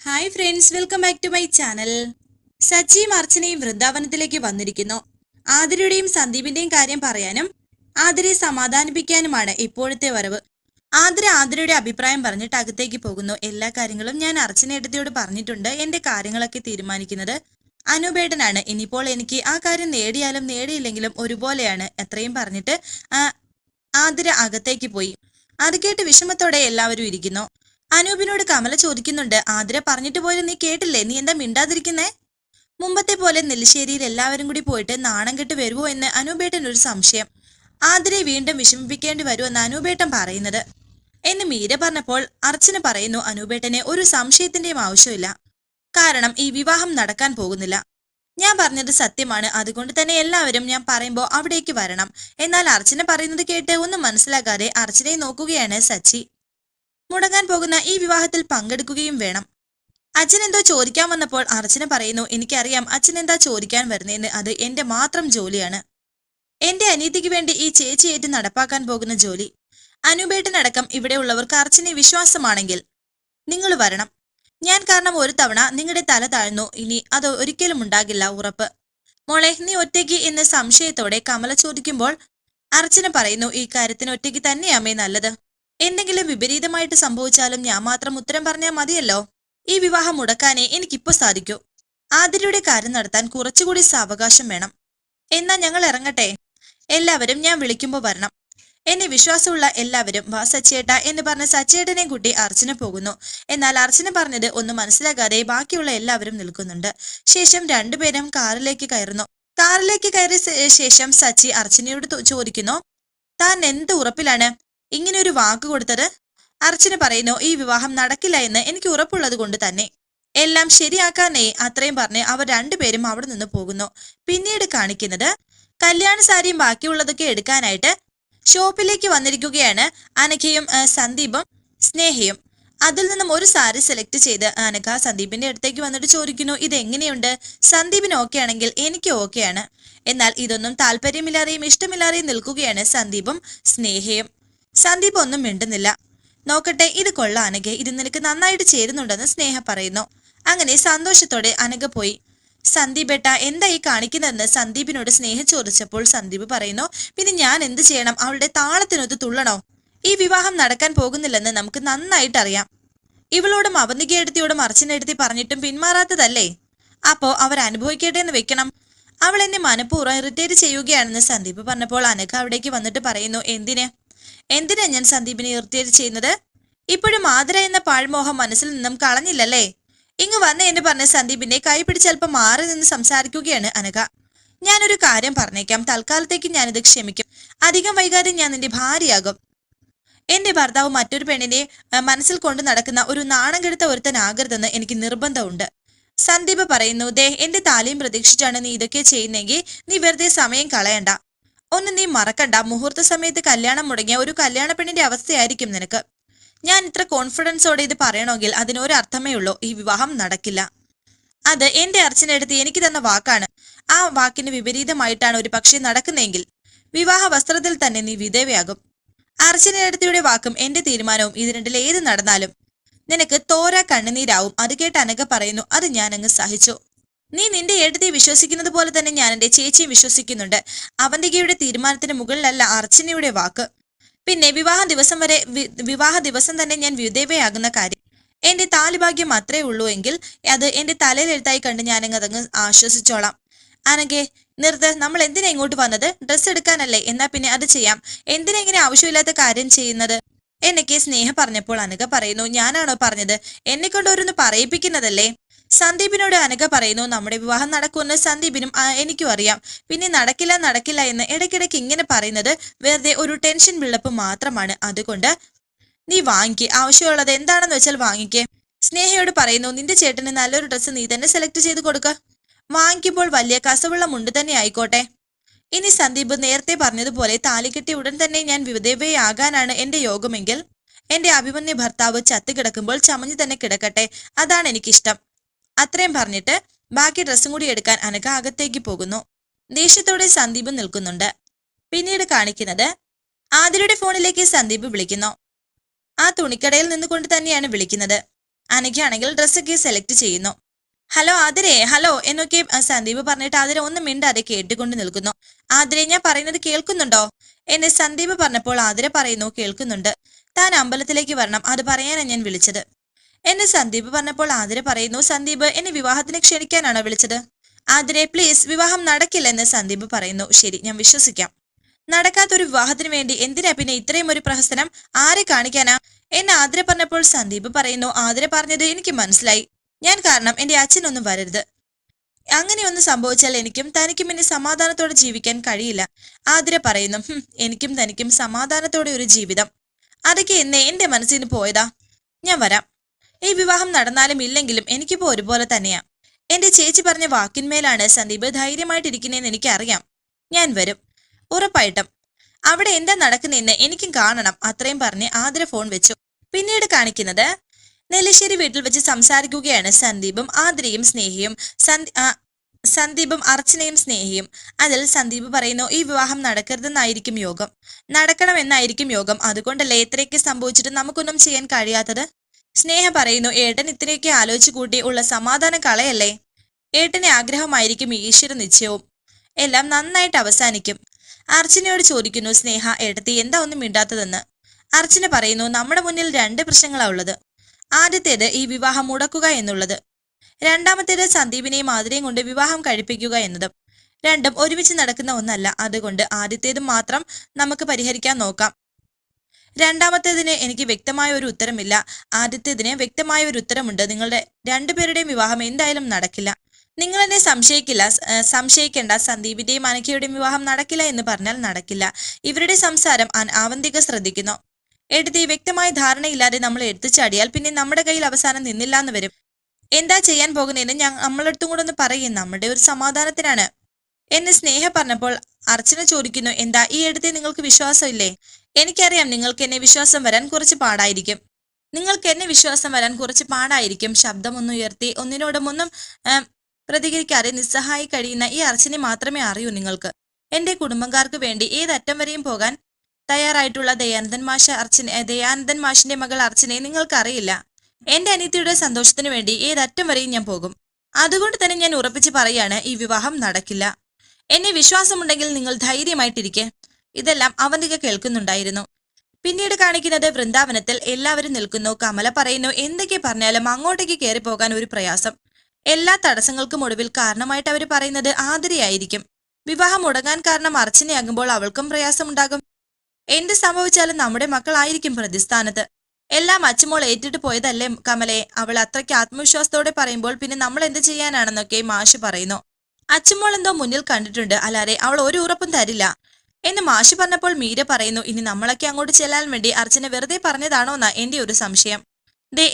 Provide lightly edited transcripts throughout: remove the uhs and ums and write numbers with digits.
Hi friends, welcome back to my channel. സച്ചിയും അർച്ചനയും വൃന്ദാവനത്തിലേക്ക് വന്നിരിക്കുന്നു. ആതിരയുടെയും സന്ദീപിന്റെയും കാര്യം പറയാനും ആതിരയെ സമാധാനിപ്പിക്കാനുമാണ് ഇപ്പോഴത്തെ വരവ്. ആതിരയുടെ അഭിപ്രായം പറഞ്ഞിട്ട് അകത്തേക്ക് പോകുന്നു. എല്ലാ കാര്യങ്ങളും ഞാൻ അർച്ചനേട്ടത്തിയോട് പറഞ്ഞിട്ടുണ്ട്. എന്റെ കാര്യങ്ങളൊക്കെ തീരുമാനിക്കുന്നത് അനൂപേട്ടനാണ്. ഇനിയിപ്പോൾ എനിക്ക് ആ കാര്യം നേടിയാലും നേടിയില്ലെങ്കിലും ഒരുപോലെയാണ്. എത്രയും പറഞ്ഞിട്ട് ആതിര അകത്തേക്ക് പോയി. അത് കേട്ട് വിഷമത്തോടെ എല്ലാവരും ഇരിക്കുന്നു. അനൂപിനോട് കമല ചോദിക്കുന്നുണ്ട്, ആതിര പറഞ്ഞിട്ട് പോയത് നീ കേട്ടില്ലേ? നീ എന്താ മിണ്ടാതിരിക്കുന്നേ? മുമ്പത്തെ പോലെ നെല്ലിശ്ശേരിയിൽ എല്ലാവരും കൂടി പോയിട്ട് നാണം കെട്ട് വരുമോ എന്ന് അനൂപേട്ടൻ ഒരു സംശയം. ആതിരയെ വീണ്ടും വിഷമിപ്പിക്കേണ്ടി വരുമെന്ന് അനൂപേട്ടൻ പറയുന്നത് എന്ന് മീര പറഞ്ഞപ്പോൾ അർച്ചന പറയുന്നു, അനൂപേട്ടനെ ഒരു സംശയത്തിന്റെയും ആവശ്യമില്ല. കാരണം ഈ വിവാഹം നടക്കാൻ പോകുന്നില്ല. ഞാൻ പറഞ്ഞത് സത്യമാണ്. അതുകൊണ്ട് തന്നെ എല്ലാവരും ഞാൻ പറയുമ്പോൾ അവിടേക്ക് വരണം. എന്നാൽ അർച്ചന പറയുന്നത് കേട്ട് ഒന്നും മനസ്സിലാക്കാതെ അർച്ചനയെ നോക്കുകയാണ് സച്ചി. മുടങ്ങാൻ പോകുന്ന ഈ വിവാഹത്തിൽ പങ്കെടുക്കുകയും വേണം. അച്ഛൻ എന്തോ ചോദിക്കാൻ വന്നപ്പോൾ അർച്ചന പറയുന്നു, എനിക്കറിയാം അച്ഛൻ എന്താ ചോദിക്കാൻ വരുന്നതെന്ന്. അത് എന്റെ മാത്രം ജോലിയാണ്. എന്റെ അനീതിക്ക് വേണ്ടി ഈ ചേച്ചി ഏറ്റ് നടപ്പാക്കാൻ പോകുന്ന ജോലി. അനൂപേട്ടനടക്കം ഇവിടെ ഉള്ളവർക്ക് അർച്ചനയെ വിശ്വാസമാണെങ്കിൽ നിങ്ങൾ വരണം. ഞാൻ കാരണം ഒരു തവണ നിങ്ങളുടെ തല താഴ്ന്നു. ഇനി അത് ഒരിക്കലും ഉണ്ടാകില്ല, ഉറപ്പ്. മോളെ, നീ ഒറ്റയ്ക്ക് എന്ന് സംശയത്തോടെ കമല ചോദിക്കുമ്പോൾ അർച്ചന പറയുന്നു, ഈ കാര്യത്തിന് ഒറ്റയ്ക്ക് തന്നെയാമേ നല്ലത്. എന്തെങ്കിലും വിപരീതമായിട്ട് സംഭവിച്ചാലും ഞാൻ മാത്രം ഉത്തരം പറഞ്ഞാൽ മതിയല്ലോ. ഈ വിവാഹം മുടക്കാനേ എനിക്കിപ്പോ സാധിക്കൂ. ആതിരയുടെ കാര്യം നടത്താൻ കുറച്ചുകൂടി സാവകാശം വേണം. എന്നാ ഞങ്ങൾ ഇറങ്ങട്ടെ. എല്ലാവരും ഞാൻ വിളിക്കുമ്പോ വരണം. എന്നെ വിശ്വാസമുള്ള എല്ലാവരും വാ സച്ചേട്ട എന്ന് പറഞ്ഞ സച്ചേട്ടനെ കൂട്ടി അർച്ചന പോകുന്നു. എന്നാൽ അർച്ചന പറഞ്ഞത് ഒന്നും മനസ്സിലാകാതെ ബാക്കിയുള്ള എല്ലാവരും നിൽക്കുന്നുണ്ട്. ശേഷം രണ്ടുപേരും കാറിലേക്ക് കയറുന്നു. കാറിലേക്ക് കയറിയ ശേഷം സച്ചി അർച്ചനയോട് ചോദിക്കുന്നു, താൻ എന്ത് ഉറപ്പിലാണ് ഇങ്ങനെ ഒരു വാക്ക് കൊടുത്തത്? അർച്ചന പറയുന്നു, ഈ വിവാഹം നടക്കില്ല എന്ന് എനിക്ക് ഉറപ്പുള്ളത് കൊണ്ട് തന്നെ. എല്ലാം ശരിയാക്കാനേ അത്രയും പറഞ്ഞ് അവർ രണ്ടുപേരും അവിടെ നിന്ന് പോകുന്നു. പിന്നീട് കാണിക്കുന്നത് കല്യാണ സാരിയും ബാക്കിയുള്ളതൊക്കെ എടുക്കാനായിട്ട് ഷോപ്പിലേക്ക് വന്നിരിക്കുകയാണ് അനഘയും സന്ദീപും സ്നേഹയും. അതിൽ നിന്നും ഒരു സാരി സെലക്ട് ചെയ്ത് അനഘ സന്ദീപിന്റെ അടുത്തേക്ക് വന്നിട്ട് ചോദിക്കുന്നു, ഇത് എങ്ങനെയുണ്ട്? സന്ദീപിന് ഓക്കെ ആണെങ്കിൽ എനിക്ക് ഓക്കെയാണ്. എന്നാൽ ഇതൊന്നും താല്പര്യമില്ലാതെയും ഇഷ്ടമില്ലാതെയും നിൽക്കുകയാണ് സന്ദീപും സ്നേഹയും. സന്ദീപ് ഒന്നും മിണ്ടുന്നില്ല. നോക്കട്ടെ, ഇത് കൊള്ളാം അനഘ, ഇത് നിനക്ക് നന്നായിട്ട് ചേരുന്നുണ്ടെന്ന് സ്നേഹ പറയുന്നു. അങ്ങനെ സന്തോഷത്തോടെ അനഘ പോയി. സന്ദീപേട്ട എന്താ ഈ കാണിക്കുന്നതെന്ന് സന്ദീപിനോട് സ്നേഹ ചോദിച്ചപ്പോൾ സന്ദീപ് പറയുന്നു, പിന്നെ ഞാൻ എന്ത് ചെയ്യണം? അവളുടെ താളത്തിനൊത്ത് തുള്ളണോ? ഈ വിവാഹം നടക്കാൻ പോകുന്നില്ലെന്ന് നമുക്ക് നന്നായിട്ട് അറിയാം. ഇവളോടും അവന്തികയെടുത്തിയോടും അർച്ചനെടുത്തി പറഞ്ഞിട്ടും പിന്മാറാത്തതല്ലേ? അപ്പോ അവർ അനുഭവിക്കട്ടെ എന്ന് വെക്കണം. അവൾ എന്നെ മനഃപൂർവ്വം ഇറിറ്റേറ്റ് ചെയ്യുകയാണെന്ന് സന്ദീപ് പറഞ്ഞപ്പോൾ അനഘ അവിടേക്ക് വന്നിട്ട് പറയുന്നു, എന്തിനാ ഞാൻ സന്ദീപിനെ ഇറിറ്റേറ്റ് ചെയ്യുന്നത്? ഇപ്പോഴും ആതിര എന്ന പാഴ്മോഹം മനസ്സിൽ നിന്നും കളഞ്ഞില്ലല്ലേ? ഇങ്ങ് വന്നേ എന്ന് പറഞ്ഞ് സന്ദീപിന്റെ കൈ പിടിച്ച് അല്പം മാറി നിന്ന് സംസാരിക്കുകയാണ് അനഘ. ഞാനൊരു കാര്യം പറഞ്ഞേക്കാം, തൽക്കാലത്തേക്ക് ഞാനിത് ക്ഷമിക്കും. അധികം വൈകാതെ ഞാൻ നിന്റെ ഭാര്യയാകും. എന്റെ ഭർത്താവ് മറ്റൊരു പെണ്ണിനെ മനസ്സിൽ കൊണ്ട് നടക്കുന്ന ഒരു നാണം കെടുത്ത ഒരുത്തനാകരുതെന്ന് എനിക്ക് നിർബന്ധമുണ്ട്. സന്ദീപ് പറയുന്നു, ദേ എന്റെ താലിയും പ്രതീക്ഷിച്ചാണ് നീ ഇതൊക്കെ ചെയ്യുന്നെങ്കിൽ നീ വെറുതെ സമയം കളയണ്ട. ഒന്ന് നീ മറക്കണ്ട, മുഹൂർത്ത സമയത്ത് കല്യാണം മുടങ്ങിയ ഒരു കല്യാണ പെണ്ണിന്റെ അവസ്ഥയായിരിക്കും നിനക്ക്. ഞാൻ ഇത്ര കോൺഫിഡൻസോടെ ഇത് പറയണമെങ്കിൽ അതിനൊരർത്ഥമേ ഉള്ളൂ, ഈ വിവാഹം നടക്കില്ല. അത് എന്റെ അർച്ചനയെടുത്ത് എനിക്ക് തന്ന വാക്കാണ്. ആ വാക്കിന് വിപരീതമായിട്ടാണ് ഒരു പക്ഷേ നടക്കുന്നതെങ്കിൽ വിവാഹ വസ്ത്രത്തിൽ തന്നെ നീ വിധവയാകും. അർച്ചനയെടുത്തിയുടെ വാക്കും എന്റെ തീരുമാനവും ഇത് രണ്ടിൽ ഏത് നടന്നാലും നിനക്ക് തോരാ കണ്ണുനീരാവും. അത് കേട്ട് അനഘ പറയുന്നു, അത് ഞാൻ അങ്ങ് സഹിച്ചു. നീ നിന്റെ ഏട്ടത്തെ വിശ്വസിക്കുന്നത് പോലെ തന്നെ ഞാൻ എന്റെ ചേച്ചിയും വിശ്വസിക്കുന്നുണ്ട്. അവന്തികയുടെ തീരുമാനത്തിന് മുകളിലല്ല അർച്ചനയുടെ വാക്ക്. പിന്നെ വിവാഹ ദിവസം തന്നെ ഞാൻ വിധവയാകുന്ന കാര്യം എന്റെ താലിഭാഗ്യം അത്രേ ഉള്ളൂ എങ്കിൽ അത് എന്റെ തലയിൽ എഴുത്തായി കണ്ട് ഞാനങ്ങ് അതങ്ങ് ആശ്വസിച്ചോളാം. അനഘേ, നിർത്ത്. നമ്മൾ എന്തിനാ ഇങ്ങോട്ട് വന്നത്? ഡ്രസ്സ് എടുക്കാനല്ലേ? എന്നാ പിന്നെ അത് ചെയ്യാം. എന്തിനാ ഇങ്ങനെ ആവശ്യമില്ലാത്ത കാര്യം ചെയ്യുന്നത് എന്നൊക്കെ സ്നേഹ പറഞ്ഞപ്പോൾ അനഘ പറയുന്നു, ഞാനാണോ പറഞ്ഞത്? എന്നെ കൊണ്ട് ഓരോന്ന് പറയിപ്പിക്കുന്നതല്ലേ? സന്ദീപിനോട് അനഘ പറയുന്നു, നമ്മുടെ വിവാഹം നടക്കുമെന്ന് സന്ദീപിനും എനിക്കും അറിയാം. പിന്നെ നടക്കില്ല എന്ന് ഇടയ്ക്കിടയ്ക്ക് ഇങ്ങനെ പറയുന്നത് വെറുതെ ഒരു ടെൻഷൻ ബിൽഡപ്പ് മാത്രമാണ്. അതുകൊണ്ട് നീ വാങ്ങിക്കേ, ആവശ്യമുള്ളത് എന്താണെന്ന് വെച്ചാൽ വാങ്ങിക്കേ. സ്നേഹയോട് പറയുന്നു, നിന്റെ ചേട്ടന് നല്ലൊരു ഡ്രസ്സ് നീ തന്നെ സെലക്ട് ചെയ്ത് കൊടുക്ക. വാങ്ങിക്കുമ്പോൾ വലിയ കസവുള്ള മുണ്ട് തന്നെ ആയിക്കോട്ടെ. ഇനി സന്ദീപ് നേരത്തെ പറഞ്ഞതുപോലെ താലി കെട്ടി ഉടൻ തന്നെ ഞാൻ വിധവയാകാനാണ് എന്റെ യോഗമെങ്കിൽ എന്റെ അഭിമന്യ ഭർത്താവ് ചത്തുകിടക്കുമ്പോൾ ചമഞ്ഞു തന്നെ കിടക്കട്ടെ. അതാണ് എനിക്കിഷ്ടം. അത്രയും പറഞ്ഞിട്ട് ബാക്കി ഡ്രസ്സും കൂടി എടുക്കാൻ അനഘ അകത്തേക്ക് പോകുന്നു. ദേഷ്യത്തോടെ സന്ദീപ് നിൽക്കുന്നുണ്ട്. പിന്നീട് കാണിക്കുന്നത് ആതിരയുടെ ഫോണിലേക്ക് സന്ദീപ് വിളിക്കുന്നു. ആ തുണിക്കടയിൽ നിന്നുകൊണ്ട് തന്നെയാണ് വിളിക്കുന്നത്. അനഘയാണെങ്കിൽ ഡ്രസ്സൊക്കെ സെലക്ട് ചെയ്യുന്നു. ഹലോ ആതിരേ, ഹലോ എന്നൊക്കെ സന്ദീപ് പറഞ്ഞിട്ട് ആതിര ഒന്നും മിണ്ടാതെ കേട്ടുകൊണ്ട് നിൽക്കുന്നു. ആതിരെ, ഞാൻ പറയുന്നത് കേൾക്കുന്നുണ്ടോ എന്നെ സന്ദീപ് പറഞ്ഞപ്പോൾ ആതിര പറയുന്നു, കേൾക്കുന്നുണ്ട്. താൻ അമ്പലത്തിലേക്ക് വരണം, അത് പറയാനാണ് ഞാൻ വിളിച്ചത് എന്നെ സന്ദീപ് പറഞ്ഞപ്പോൾ ആതിര പറയുന്നു, സന്ദീപ് എന്നെ വിവാഹത്തിന് ക്ഷണിക്കാനാണോ വിളിച്ചത്? ആതിരെ പ്ലീസ്, വിവാഹം നടക്കില്ലെന്ന് സന്ദീപ് പറയുന്നു. ശരി, ഞാൻ വിശ്വസിക്കാം. നടക്കാത്തൊരു വിവാഹത്തിന് വേണ്ടി എന്തിനാ പിന്നെ ഇത്രയും ഒരു പ്രഹസനം? ആരെ കാണിക്കാനാ എന്നെ ആതിര പറഞ്ഞപ്പോൾ സന്ദീപ് പറയുന്നു, ആതിര പറഞ്ഞത് എനിക്ക് മനസ്സിലായി. ഞാൻ കാരണം എന്റെ അച്ഛനൊന്നും വരരുത്. അങ്ങനെയൊന്നും സംഭവിച്ചാൽ എനിക്കും തനിക്കും ഇനി സമാധാനത്തോടെ ജീവിക്കാൻ കഴിയില്ല. ആതിര പറയുന്നു, എനിക്കും തനിക്കും സമാധാനത്തോടെ ഒരു ജീവിതം, അതൊക്കെ എന്നെ എന്റെ മനസ്സിൽ നിന്ന് പോയതാ. ഞാൻ വരാം. ഈ വിവാഹം നടന്നാലും ഇല്ലെങ്കിലും എനിക്കിപ്പോ ഒരുപോലെ തന്നെയാ. എന്റെ ചേച്ചി പറഞ്ഞ വാക്കിന്മേലാണ് സന്ദീപ് ധൈര്യമായിട്ടിരിക്കുന്നതെന്ന് എനിക്കറിയാം. ഞാൻ വരും, ഉറപ്പായിട്ടും. അവിടെ എന്താ നടക്കുന്നതെന്ന് എനിക്കും കാണണം. അത്രയും പറഞ്ഞ് ആതിര ഫോൺ വെച്ചു. പിന്നീട് കാണിക്കുന്നത് നെല്ലിശ്ശേരി വീട്ടിൽ വെച്ച് സംസാരിക്കുകയാണ് സന്ദീപും ആതിരയും സ്നേഹിയും. സന്ദീപും അർച്ചനയും സ്നേഹിയും. അതിൽ സന്ദീപ് പറയുന്നു, ഈ വിവാഹം നടക്കരുതെന്നായിരിക്കും യോഗം, നടക്കണമെന്നായിരിക്കും യോഗം. അതുകൊണ്ടല്ലേ ഇത്രയൊക്കെ സംഭവിച്ചിട്ട് നമുക്കൊന്നും ചെയ്യാൻ കഴിയാത്തത്? സ്നേഹ പറയുന്നു, ഏട്ടൻ ഇത്രയൊക്കെ ആലോചിച്ചു കൂട്ടി ഉള്ള സമാധാനം കളയല്ലേ. ഏട്ടനെ ആഗ്രഹമായിരിക്കും ഈശ്വര നിശ്ചയവും. എല്ലാം നന്നായിട്ട് അവസാനിക്കും. അർച്ചനയോട് ചോദിക്കുന്നു സ്നേഹ, ഏട്ടത്തി എന്താ ഒന്നും മിണ്ടാത്തതെന്ന്. അർച്ചന പറയുന്നു, നമ്മുടെ മുന്നിൽ 2 പ്രശ്നങ്ങളാ ഉള്ളത്. ആദ്യത്തേത് ഈ വിവാഹം മുടക്കുക എന്നുള്ളത്, രണ്ടാമത്തേത് സന്ദീപിനെയും ആതിരയും കൊണ്ട് വിവാഹം കഴിപ്പിക്കുക എന്നതും. രണ്ടും ഒരുമിച്ച് നടക്കുന്ന ഒന്നല്ല. അതുകൊണ്ട് ആദ്യത്തേത് മാത്രം നമുക്ക് പരിഹരിക്കാൻ നോക്കാം. രണ്ടാമത്തേതിന് എനിക്ക് വ്യക്തമായ ഒരു ഉത്തരമില്ല. ആദ്യത്തേതിന് വ്യക്തമായ ഒരു ഉത്തരമുണ്ട്. നിങ്ങളുടെ രണ്ടുപേരുടെയും വിവാഹം എന്തായാലും നടക്കില്ല. നിങ്ങൾ എന്നെ സംശയിക്കേണ്ട. സന്ദീപിന്റെയും അനഘയുടെയും വിവാഹം നടക്കില്ല എന്ന് പറഞ്ഞാൽ നടക്കില്ല. ഇവരുടെ സംസാരം ആവന്തിക ശ്രദ്ധിക്കുന്നു. എടുത്ത് വ്യക്തമായ ധാരണയില്ലാതെ നമ്മൾ എടുത്തുചാടിയാൽ പിന്നെ നമ്മുടെ കയ്യിൽ അവസാനം നിന്നില്ല എന്ന് വരും. എന്താ ചെയ്യാൻ പോകുന്നതെന്ന് നമ്മളടുത്തും കൂടെ ഒന്ന് പറയും. നമ്മുടെ ഒരു സമാധാനത്തിനാണ് എന്ന് സ്നേഹ പറഞ്ഞപ്പോൾ അർച്ചന ചോദിക്കുന്നു, എന്താ ഈ എടുത്ത് നിങ്ങൾക്ക് വിശ്വാസം ഇല്ലേ? എനിക്കറിയാം നിങ്ങൾക്ക് എന്നെ വിശ്വാസം വരാൻ കുറച്ച് പാടായിരിക്കും. ശബ്ദമൊന്നുയർത്തി ഒന്നിനോടും ഒന്നും പ്രതികരിക്കാതെ നിസ്സഹായി കഴിയുന്ന ഈ അർച്ചനെ മാത്രമേ അറിയൂ നിങ്ങൾക്ക്. എന്റെ കുടുംബക്കാർക്ക് വേണ്ടി ഏതറ്റം വരെയും പോകാൻ തയ്യാറായിട്ടുള്ള ദയാനന്ദൻ മാഷിന്റെ മകൾ അർച്ചനയെ നിങ്ങൾക്കറിയില്ല. എന്റെ അനിയത്തിയുടെ സന്തോഷത്തിന് വേണ്ടി ഏതറ്റം വരെയും ഞാൻ പോകും. അതുകൊണ്ട് തന്നെ ഞാൻ ഉറപ്പിച്ച് പറയാണ്, ഈ വിവാഹം നടക്കില്ല. എന്നെ വിശ്വാസമുണ്ടെങ്കിൽ നിങ്ങൾ ധൈര്യമായിട്ടിരിക്കെ. ഇതെല്ലാം അവന്തിക കേൾക്കുന്നുണ്ടായിരുന്നു. പിന്നീട് കാണിക്കുന്നത് വൃന്ദാവനത്തിൽ എല്ലാവരും നിൽക്കുന്നു. കമല പറയുന്നു, എന്തൊക്കെ പറഞ്ഞാലും അങ്ങോട്ടേക്ക് കയറി പോകാൻ ഒരു പ്രയാസം. എല്ലാ തടസ്സങ്ങൾക്കും ഒടുവിൽ കാരണമായിട്ട് അവർ പറയുന്നത് ആതിരയായിരിക്കും. വിവാഹം മുടങ്ങാൻ കാരണം അർച്ചനയാകുമ്പോൾ അവൾക്കും പ്രയാസമുണ്ടാകും. എന്ത് സംഭവിച്ചാലും നമ്മുടെ മക്കളായിരിക്കും പ്രതിസ്ഥാനത്ത്. എല്ലാം അച്ചുമോൾ ഏറ്റിട്ട് പോയതല്ലേ കമലെ. അവൾ അത്രയ്ക്ക് ആത്മവിശ്വാസത്തോടെ പറയുമ്പോൾ പിന്നെ നമ്മൾ എന്ത് ചെയ്യാനാണെന്നൊക്കെ മാഷ് പറയുന്നു. അച്ചുമോൾ എന്തോ മുന്നിൽ കണ്ടിട്ടുണ്ട്, അല്ലാതെ അവൾ ഒരു ഉറപ്പും തരില്ല എന്ന് മാഷ് പറഞ്ഞപ്പോൾ മീര പറയുന്നു, ഇനി നമ്മളൊക്കെ അങ്ങോട്ട് ചെല്ലാൻ വേണ്ടി അർച്ചന വെറുതെ പറഞ്ഞതാണോന്നാ എന്റെ ഒരു സംശയം.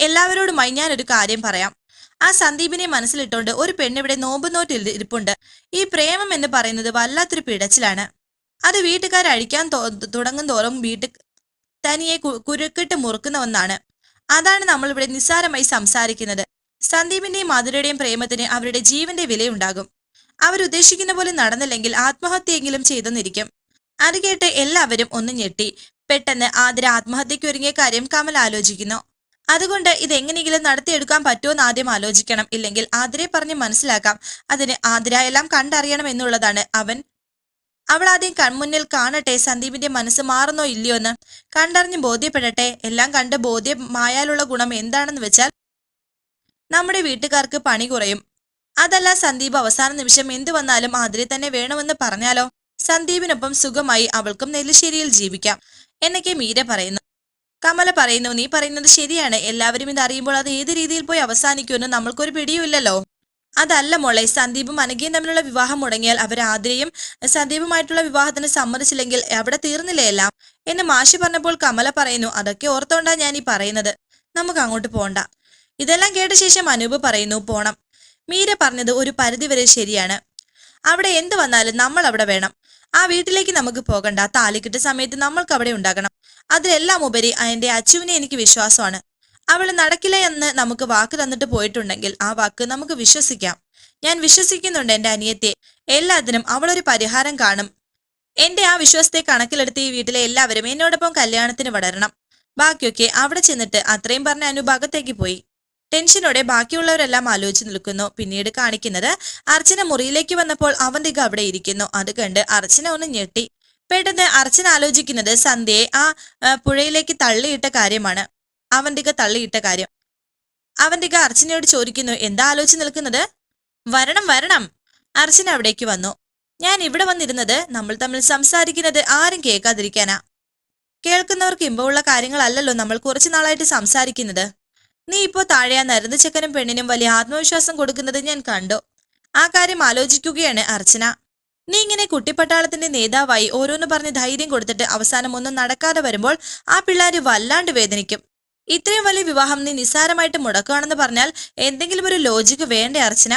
എല്ലാവരോടുമായി ഞാനൊരു കാര്യം പറയാം. ആ സന്ദീപിനെ മനസ്സിലിട്ടോണ്ട് ഒരു പെണ്ണിവിടെ നോമ്പ് നോറ്റിൽ ഇരിപ്പുണ്ട്. ഈ പ്രേമം എന്ന് പറയുന്നത് വല്ലാത്തൊരു പിടച്ചിലാണ്. അത് വീട്ടുകാർ അഴിക്കാൻ തുടങ്ങും തോറും തനിയെ കുരുക്കിട്ട് മുറുക്കുന്ന ഒന്നാണ്. അതാണ് നമ്മൾ ഇവിടെ നിസ്സാരമായി സംസാരിക്കുന്നത്. സന്ദീപിന്റെയും മധുരയുടെയും പ്രേമത്തിന് അവരുടെ ജീവന്റെ വിലയുണ്ടാകും. അവരുദ്ദേശിക്കുന്ന പോലെ നടന്നില്ലെങ്കിൽ ആത്മഹത്യയെങ്കിലും ചെയ്തെന്നിരിക്കും. അത് കേട്ട് എല്ലാവരും ഒന്ന് ഞെട്ടി. പെട്ടെന്ന് ആതിര ആത്മഹത്യയ്ക്ക് ഒരുങ്ങിയ കാര്യം കമൽ ആലോചിക്കുന്നു. അതുകൊണ്ട് ഇതെങ്ങനെയെങ്കിലും നടത്തിയെടുക്കാൻ പറ്റുമോന്ന് ആദ്യം ആലോചിക്കണം. ഇല്ലെങ്കിൽ ആതിരയെ പറഞ്ഞ് മനസ്സിലാക്കാം. അതിന് ആതിര എല്ലാം കണ്ടറിയണം എന്നുള്ളതാണ്. അവൾ ആദ്യം കൺമുന്നിൽ കാണട്ടെ സന്ദീപിന്റെ മനസ്സ് മാറുന്നോ ഇല്ലയോ എന്ന്. കണ്ടറിഞ്ഞ് ബോധ്യപ്പെടട്ടെ. എല്ലാം കണ്ട് ബോധ്യമായാലുള്ള ഗുണം എന്താണെന്ന് വെച്ചാൽ നമ്മുടെ വീട്ടുകാർക്ക് പണി കുറയും. അതല്ല, സന്ദീപ് അവസാന നിമിഷം എന്തു വന്നാലും ആതിരെ തന്നെ വേണമെന്ന് പറഞ്ഞാലോ? സന്ദീപിനൊപ്പം സുഖമായി അവൾക്കും നെല്ലിശ്ശേരിയിൽ ജീവിക്കാം എന്നൊക്കെ മീര പറയുന്നു. കമല പറയുന്നു, നീ പറയുന്നത് ശരിയാണ്. എല്ലാവരും ഇത് അറിയുമ്പോൾ അത് ഏത് രീതിയിൽ പോയി അവസാനിക്കുമെന്ന് നമ്മൾക്കൊരു പിടിയുമില്ലല്ലോ. അതല്ല മോളെ, സന്ദീപും അനഘയും തമ്മിലുള്ള വിവാഹം മുടങ്ങിയാൽ അവർ ആതിരയും സന്ദീപുമായിട്ടുള്ള വിവാഹത്തിന് സമ്മതിച്ചില്ലെങ്കിൽ അവിടെ തീർന്നില്ലേ എല്ലാം എന്ന് മാഷി പറഞ്ഞപ്പോൾ കമല പറയുന്നു, അതൊക്കെ ഓർത്തോണ്ടാ ഞാൻ ഈ പറയുന്നത്. നമുക്ക് അങ്ങോട്ട് പോണ്ട. ഇതെല്ലാം കേട്ട ശേഷം അനൂപ് പറയുന്നു, പോണം. മീര പറഞ്ഞത് ഒരു പരിധിവരെ ശരിയാണ്. അവിടെ എന്ത് വന്നാലും നമ്മൾ അവിടെ വേണം. ആ വീട്ടിലേക്ക് നമുക്ക് പോകണ്ട. താലിക്കിട്ട സമയത്ത് നമ്മൾക്ക് അവിടെ ഉണ്ടാകണം. അതിലെല്ലാം ഉപരി എന്റെ അച്ചുവിനെ എനിക്ക് വിശ്വാസമാണ്. അവള് നടക്കില്ല എന്ന് നമുക്ക് വാക്ക് തന്നിട്ട് പോയിട്ടുണ്ടെങ്കിൽ ആ വാക്ക് നമുക്ക് വിശ്വസിക്കാം. ഞാൻ വിശ്വസിക്കുന്നുണ്ട് എന്റെ അനിയത്തെ. എല്ലാത്തിനും അവളൊരു പരിഹാരം കാണും. എന്റെ ആ വിശ്വാസത്തെ കണക്കിലെടുത്ത് ഈ വീട്ടിലെ എല്ലാവരും എന്നോടൊപ്പം കല്യാണത്തിന് വളരണം. ബാക്കിയൊക്കെ അവിടെ ചെന്നിട്ട്. അത്രയും പറഞ്ഞ അനുഭാഗത്തേക്ക് പോയി. ടെൻഷനോടെ ബാക്കിയുള്ളവരെല്ലാം ആലോചിച്ച് നിൽക്കുന്നു. പിന്നീട് കാണിക്കുന്നത് അർച്ചന മുറിയിലേക്ക് വന്നപ്പോൾ അവന്തിക അവിടെ ഇരിക്കുന്നു. അത് കണ്ട് അർച്ചന ഒന്ന് ഞെട്ടി. പെട്ടെന്ന് അർച്ചന ആലോചിക്കുന്നത് സന്ധ്യയെ പുഴയിലേക്ക് തള്ളിയിട്ട കാര്യമാണ്. അവന്തിക തള്ളിയിട്ട കാര്യം. അവന്തിക അർച്ചനയോട് ചോദിക്കുന്നു, എന്താ ആലോചിച്ച് നിൽക്കുന്നത്? വരണം വരണം. അർച്ചന അവിടേക്ക് വന്നു. ഞാൻ ഇവിടെ വന്നിരുന്നത് നമ്മൾ തമ്മിൽ സംസാരിക്കുന്നത് ആരും കേൾക്കാതിരിക്കാനാ. കേൾക്കുന്നവർക്ക് ഇമ്പമുള്ള കാര്യങ്ങളല്ലല്ലോ നമ്മൾ കുറച്ചു നാളായിട്ട് സംസാരിക്കുന്നത്. നീ ഇപ്പോ താഴെ ആ നരുന്ന ചെക്കനും പെണ്ണിനും വലിയ ആത്മവിശ്വാസം കൊടുക്കുന്നത് ഞാൻ കണ്ടു. ആ കാര്യം ആലോചിക്കുകയാണ് അർച്ചന. നീ ഇങ്ങനെ കുട്ടിപ്പട്ടാളത്തിന്റെ നേതാവായി ഓരോന്ന് പറഞ്ഞ് ധൈര്യം കൊടുത്തിട്ട് അവസാനം ഒന്നും നടക്കാതെ വരുമ്പോൾ ആ പിള്ളേര് വല്ലാണ്ട് വേദനിക്കും. ഇത്രയും വലിയ വിവാഹം നീ നിസ്സാരമായിട്ട് മുടക്കുകയാണെന്ന് പറഞ്ഞാൽ എന്തെങ്കിലും ഒരു ലോജിക്ക് വേണ്ടേ അർച്ചന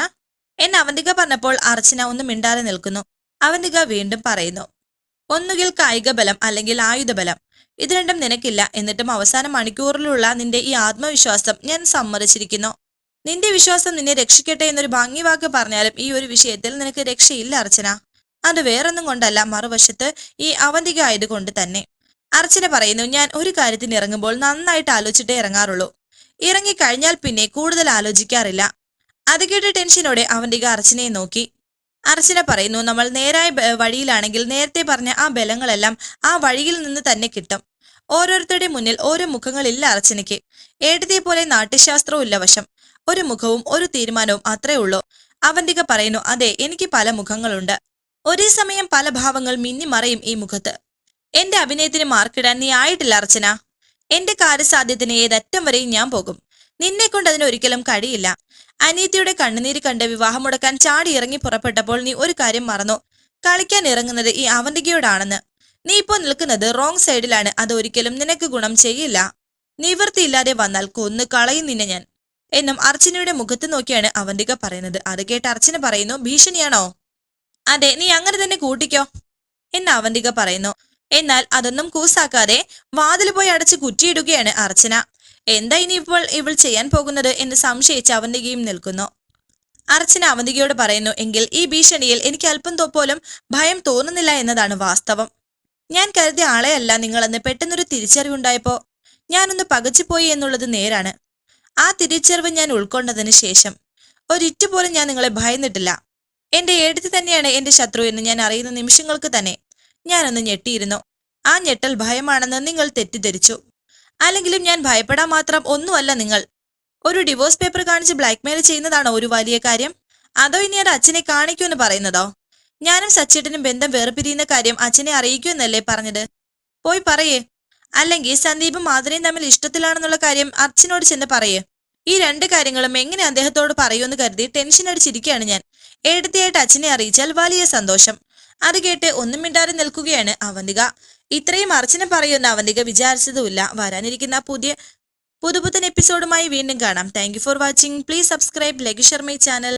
എന്ന് അവന്തിക പറഞ്ഞപ്പോൾ അർച്ചന ഒന്നും മിണ്ടാതെ നിൽക്കുന്നു. അവന്തിക വീണ്ടും പറയുന്നു, ഒന്നുകിൽ കായിക ബലം അല്ലെങ്കിൽ ആയുധബലം, ഇത് രണ്ടും നിനക്കില്ല. എന്നിട്ടും അവസാന മണിക്കൂറിലുള്ള നിന്റെ ഈ ആത്മവിശ്വാസം ഞാൻ സമ്മതിച്ചിരിക്കുന്നു. നിന്റെ വിശ്വാസം നിന്നെ രക്ഷിക്കട്ടെ എന്നൊരു ഭംഗി വാക്ക് പറഞ്ഞാലും ഈ ഒരു വിഷയത്തിൽ നിനക്ക് രക്ഷയില്ല അർച്ചന. അത് വേറൊന്നും കൊണ്ടല്ല, മറുവശത്ത് ഈ അവന്തിക ആയതുകൊണ്ട് തന്നെ. അർച്ചന പറയുന്നു, ഞാൻ ഒരു കാര്യത്തിന് ഇറങ്ങുമ്പോൾ നന്നായിട്ട് ആലോചിച്ചിട്ടേ ഇറങ്ങാറുള്ളൂ. ഇറങ്ങിക്കഴിഞ്ഞാൽ പിന്നെ കൂടുതൽ ആലോചിക്കാറില്ല. അത് കേട്ട് ടെൻഷനോടെ അവന്തിക അർച്ചനയെ നോക്കി. അർച്ചന പറയുന്നു, നമ്മൾ നേരായ വഴിയിലാണെങ്കിൽ നേരത്തെ പറഞ്ഞ ആ ബലങ്ങളെല്ലാം ആ വഴിയിൽ നിന്ന് തന്നെ കിട്ടും. ഓരോരുത്തരുടെ മുന്നിൽ ഓരോ മുഖങ്ങളില്ല അർച്ചനയ്ക്ക്. ഏട്ടത്തെ പോലെ നാട്യശാസ്ത്രവും ഇല്ല വശം. ഒരു മുഖവും ഒരു തീരുമാനവും അത്രേ ഉള്ളൂ. അവന്തിക പറയുന്നു, അതെ, എനിക്ക് പല മുഖങ്ങളുണ്ട്. ഒരേ സമയം പല ഭാവങ്ങൾ മിന്നിമറയും ഈ മുഖത്ത്. എന്റെ അഭിനയത്തിന് മാർക്കിടാൻ നീ ആയിട്ടില്ല അർച്ചന. എന്റെ കാര്യസാധ്യത്തിന് ഏതറ്റം വരെയും ഞാൻ പോകും. നിന്നെ കൊണ്ട് അതിന് ഒരിക്കലും കഴിയില്ല. അനിയത്തിയുടെ കണ്ണുനീര് കണ്ട് വിവാഹം മുടക്കാൻ ചാടി ഇറങ്ങി പുറപ്പെട്ടപ്പോൾ നീ ഒരു കാര്യം മറന്നു. കളിക്കാൻ ഇറങ്ങുന്നത് ഈ അവന്തികയോടാണെന്ന്. നീ ഇപ്പോൾ നിൽക്കുന്നത് റോങ് സൈഡിലാണ്. അത് ഒരിക്കലും നിനക്ക് ഗുണം ചെയ്യില്ല. നിവൃത്തിയില്ലാതെ വന്നാൽ കൊന്നു കളയും നിന്നെ ഞാൻ എന്നും അർച്ചനയുടെ മുഖത്ത് നോക്കിയാണ് അവന്തിക പറയുന്നത്. അത് കേട്ട് അർച്ചന പറയുന്നു, ഭീഷണിയാണോ? അതെ, നീ അങ്ങനെ തന്നെ കൂട്ടിക്കോ എന്ന് അവന്തിക പറയുന്നു. എന്നാൽ അതൊന്നും കൂസാക്കാതെ വാതിൽ പോയി അടച്ച് കുറ്റിയിടുകയാണ് അർച്ചന. എന്താ ഇനി ഇപ്പോൾ ഇവൾ ചെയ്യാൻ പോകുന്നത് എന്ന് സംശയിച്ച് അവന്തികയും നിൽക്കുന്നു. അർച്ചന അവന്തികയോട് പറയുന്നു, എങ്കിൽ ഈ ഭീഷണിയിൽ എനിക്ക് അല്പം പോലും ഭയം തോന്നുന്നില്ല എന്നതാണ് വാസ്തവം. ഞാൻ കരുതിയ ആളെയല്ല നിങ്ങളെന്ന് പെട്ടെന്നൊരു തിരിച്ചറിവുണ്ടായപ്പോ ഞാനൊന്ന് പകച്ചുപോയി എന്നുള്ളത് നേരാണ്. ആ തിരിച്ചറിവ് ഞാൻ ഉൾക്കൊണ്ടതിന് ശേഷം ഒരിറ്റുപോലും ഞാൻ നിങ്ങളെ ഭയന്നിട്ടില്ല. എന്റെ ഏടത്തി തന്നെയാണ് എന്റെ ശത്രു എന്ന് ഞാൻ അറിയുന്ന നിമിഷങ്ങൾക്ക് തന്നെ ഞാനൊന്ന് ഞെട്ടിയിരുന്നു. ആ ഞെട്ടൽ ഭയമാണെന്ന് നിങ്ങൾ തെറ്റിദ്ധരിച്ചു. അല്ലെങ്കിലും ഞാൻ ഭയപ്പെടാൻ മാത്രം ഒന്നുമല്ല നിങ്ങൾ. ഒരു ഡിവോഴ്സ് പേപ്പർ കാണിച്ച് ബ്ലാക്ക്മെയിൽ ചെയ്യുന്നതാണോ ഒരു വലിയ കാര്യം? അതോ ഇനി അത് അച്ഛനെ കാണിക്കുമെന്ന് പറയുന്നതോ? ഞാനും സച്ചേട്ടനും ബന്ധം വേർപിരിയുന്ന കാര്യം അച്ഛനെ അറിയിക്കുമെന്നല്ലേ പറഞ്ഞത്? പോയി പറയേ. അല്ലെങ്കിൽ സന്ദീപും മാധുരയും തമ്മിൽ ഇഷ്ടത്തിലാണെന്നുള്ള കാര്യം അച്ഛനോട് ചെന്ന് പറയേ. ഈ രണ്ട് കാര്യങ്ങളും എങ്ങനെ അദ്ദേഹത്തോട് പറയുമെന്ന് കരുതി ടെൻഷൻ അടിച്ചിരിക്കുകയാണ് ഞാൻ. ഏടത്തിയായിട്ട് അച്ഛനെ അറിയിച്ചാൽ വലിയ സന്തോഷം. അത് കേട്ട് ഒന്നും മിണ്ടാതെ നിൽക്കുകയാണ് അവന്തിക. ഇത്രയും അർച്ചന പറയുമെന്ന് അവന്തിക വിചാരിച്ചതുമില്ല. വരാനിരിക്കുന്ന പുതുപുത്തൻ എപ്പിസോഡുമായി വീണ്ടും കാണാം. Thank you for watching. Please subscribe, like, share my channel.